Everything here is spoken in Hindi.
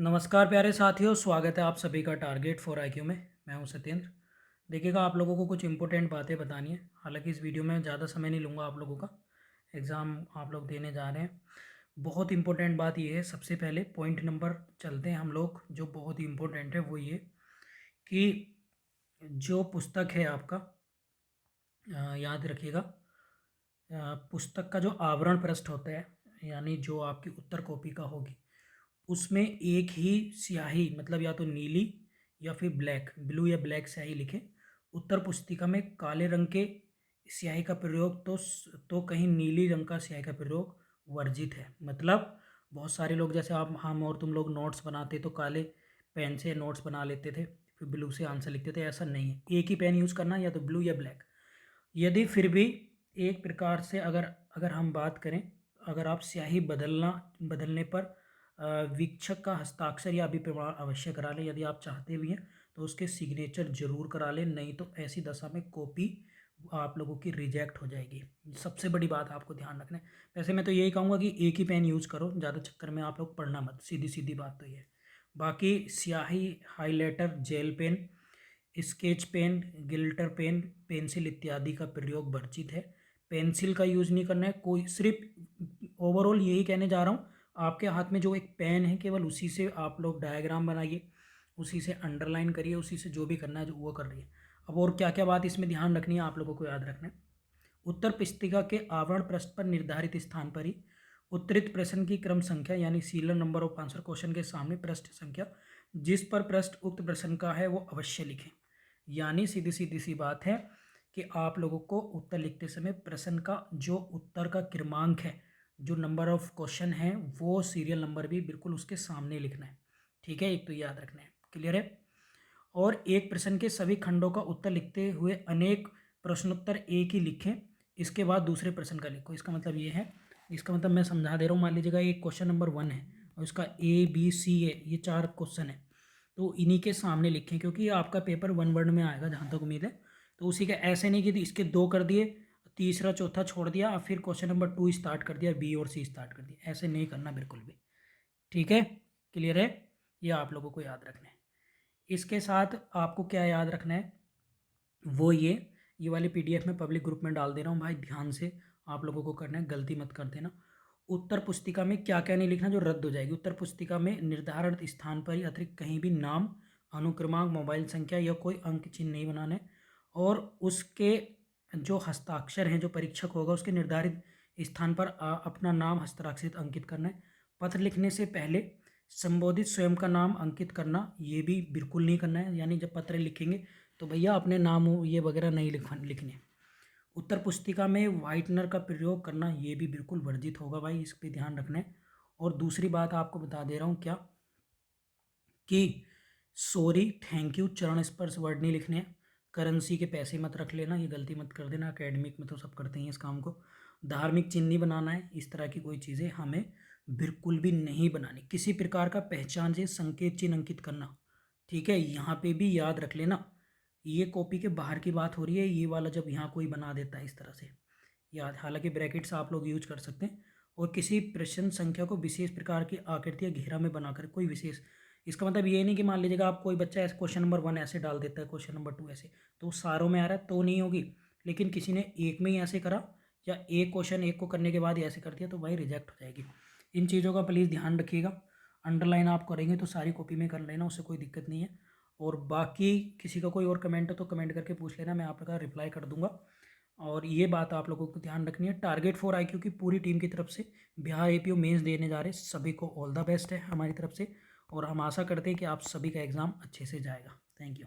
नमस्कार प्यारे साथियों, स्वागत है आप सभी का टारगेट फॉर आईक्यू में। मैं हूं सत्येंद्र। देखिएगा, आप लोगों को कुछ इंपॉर्टेंट बातें बतानी है। हालांकि इस वीडियो में ज़्यादा समय नहीं लूँगा आप लोगों का। एग्ज़ाम आप लोग देने जा रहे हैं। बहुत इंपॉर्टेंट बात ये है, सबसे पहले पॉइंट नंबर चलते हैं हम लोग, जो बहुत ही इम्पोर्टेंट है वो ये कि जो पुस्तक है आपका, याद रखिएगा, पुस्तक का जो आवरण पृष्ठ होता है, यानी जो आपकी उत्तर कॉपी का होगी, उसमें एक ही स्याही, मतलब या तो नीली या फिर ब्लैक, ब्लू या ब्लैक स्याही लिखें। उत्तर पुस्तिका में काले रंग के स्याही का प्रयोग तो कहीं नीली रंग का स्याही का प्रयोग वर्जित है। मतलब बहुत सारे लोग, जैसे आप, हम और तुम लोग नोट्स बनाते तो काले पेन से नोट्स बना लेते थे, फिर ब्लू से आंसर लिखते थे। ऐसा नहीं है, एक ही पेन यूज़ करना, या तो ब्लू या ब्लैक। यदि फिर भी एक प्रकार से अगर अगर हम बात करें, अगर आप स्याही बदलने पर वीक्षक का हस्ताक्षर या अभिप्रमाण अवश्य करा लें। यदि आप चाहते भी हैं तो उसके सिग्नेचर जरूर करा लें, नहीं तो ऐसी दशा में कॉपी आप लोगों की रिजेक्ट हो जाएगी। सबसे बड़ी बात आपको ध्यान रखना है। वैसे मैं तो यही कहूँगा कि एक ही पेन यूज़ करो, ज़्यादा चक्कर में आप लोग पढ़ना मत, सीधी सीधी बात तो ये है। बाकी स्याही, highlighter, gel pen, sketch pen, glitter pen, pencil इत्यादि का प्रयोग वर्जित है। पेंसिल का यूज़ नहीं करना है कोई। सिर्फ ओवरऑल यही कहने जा रहा हूँ, आपके हाथ में जो एक पेन है, केवल उसी से आप लोग डायग्राम बनाइए, उसी से अंडरलाइन करिए, उसी से जो भी करना है जो वो कर रही है। अब और क्या क्या बात इसमें ध्यान रखनी है, आप लोगों को याद रखना है। उत्तर पुस्तिका के आवरण पृष्ठ पर निर्धारित स्थान पर ही उत्तरित प्रश्न की क्रम संख्या, यानी serial number of answer question के सामने पृष्ठ संख्या जिस पर पृष्ठ उक्त प्रश्न का है वो अवश्य लिखें। यानी सीधी सीधी सी बात है कि आप लोगों को उत्तर लिखते समय प्रश्न का जो उत्तर का क्रमांक है, जो नंबर ऑफ क्वेश्चन है, वो सीरियल नंबर भी बिल्कुल उसके सामने लिखना है। ठीक है, एक तो याद रखना है। क्लियर है। और एक प्रश्न के सभी खंडों का उत्तर लिखते हुए अनेक प्रश्नोत्तर एक ही लिखें, इसके बाद दूसरे प्रश्न का लिखो। इसका मतलब ये है, इसका मतलब मैं समझा दे रहा हूँ। मान लीजिएगा एक क्वेश्चन नंबर 1 है और इसका A B C है, ये 4 क्वेश्चन है, तो इन्हीं के सामने लिखें, क्योंकि आपका पेपर 1 वर्ड में आएगा जहाँ तक उम्मीद है। तो उसी का ऐसे नहीं कि इसके 2 कर दिए, तीसरा चौथा छोड़ दिया और फिर क्वेश्चन नंबर 2 स्टार्ट कर दिया, B और C स्टार्ट कर दिया। ऐसे नहीं करना बिल्कुल भी। ठीक है, क्लियर है। ये आप लोगों को याद रखना है। इसके साथ आपको क्या याद रखना है, वो ये वाली PDF में पब्लिक ग्रुप में डाल दे रहा हूँ भाई, ध्यान से आप लोगों को करना है, गलती मत कर देना। उत्तर पुस्तिका में क्या क्या नहीं लिखना जो रद्द हो जाएगी। उत्तर पुस्तिका में निर्धारित स्थान पर ही अतिरिक्त कहीं भी नाम, अनुक्रमांक, मोबाइल संख्या या कोई अंक चिन्ह नहीं बनाने। और उसके जो हस्ताक्षर हैं, जो परीक्षक होगा उसके निर्धारित स्थान पर अपना नाम हस्ताक्षरित अंकित करना है। पत्र लिखने से पहले संबोधित स्वयं का नाम अंकित करना, ये भी बिल्कुल नहीं करना है। यानी जब पत्र लिखेंगे तो भैया अपने नाम ये वगैरह नहीं लिखने। उत्तर पुस्तिका में वाइटनर का प्रयोग करना, ये भी बिल्कुल वर्जित होगा भाई, इस पर ध्यान रखना है। और दूसरी बात आपको बता दे रहा हूँ क्या, कि सॉरी, थैंक यू, चरण स्पर्श वर्ड नहीं लिखने हैं। करेंसी के पैसे मत रख लेना, ये गलती मत कर देना। एकेडमिक में तो सब करते हैं इस काम को। धार्मिक चिन्ह नहीं बनाना है, इस तरह की कोई चीज़ें हमें बिल्कुल भी नहीं बनानी। किसी प्रकार का पहचान से संकेत चिन्ह अंकित करना, ठीक है, यहाँ पे भी याद रख लेना। ये कॉपी के बाहर की बात हो रही है, ये वाला जब यहाँ कोई बना देता है इस तरह से याद, हालांकि ब्रैकेट्स आप लोग यूज कर सकते हैं। और किसी प्रश्न संख्या को विशेष प्रकार की आकृति या घेरा में बनाकर कोई विशेष, इसका मतलब ये नहीं कि मान लीजिएगा आप, कोई बच्चा ऐसे क्वेश्चन नंबर 1 ऐसे डाल देता है, क्वेश्चन नंबर 2 ऐसे, तो सारों में आ रहा है तो नहीं होगी। लेकिन किसी ने एक में ही ऐसे करा, या एक क्वेश्चन एक को करने के बाद ही ऐसे कर दिया, तो भाई रिजेक्ट हो जाएगी। इन चीज़ों का प्लीज़ ध्यान रखिएगा। अंडरलाइन आप करेंगे तो सारी कॉपी में कर लेना, उससे कोई दिक्कत नहीं है। और बाकी किसी का कोई और कमेंट हो तो कमेंट करके पूछ लेना, मैं आपका रिप्लाई कर दूंगा। और ये बात आप लोगों को ध्यान रखनी है। टारगेट फॉर आईक्यू की पूरी टीम की तरफ से बिहार APO मेंस देने जा रहे सभी को ऑल द बेस्ट है हमारी तरफ से। और हम आशा करते हैं कि आप सभी का एग्ज़ाम अच्छे से जाएगा। Thank you.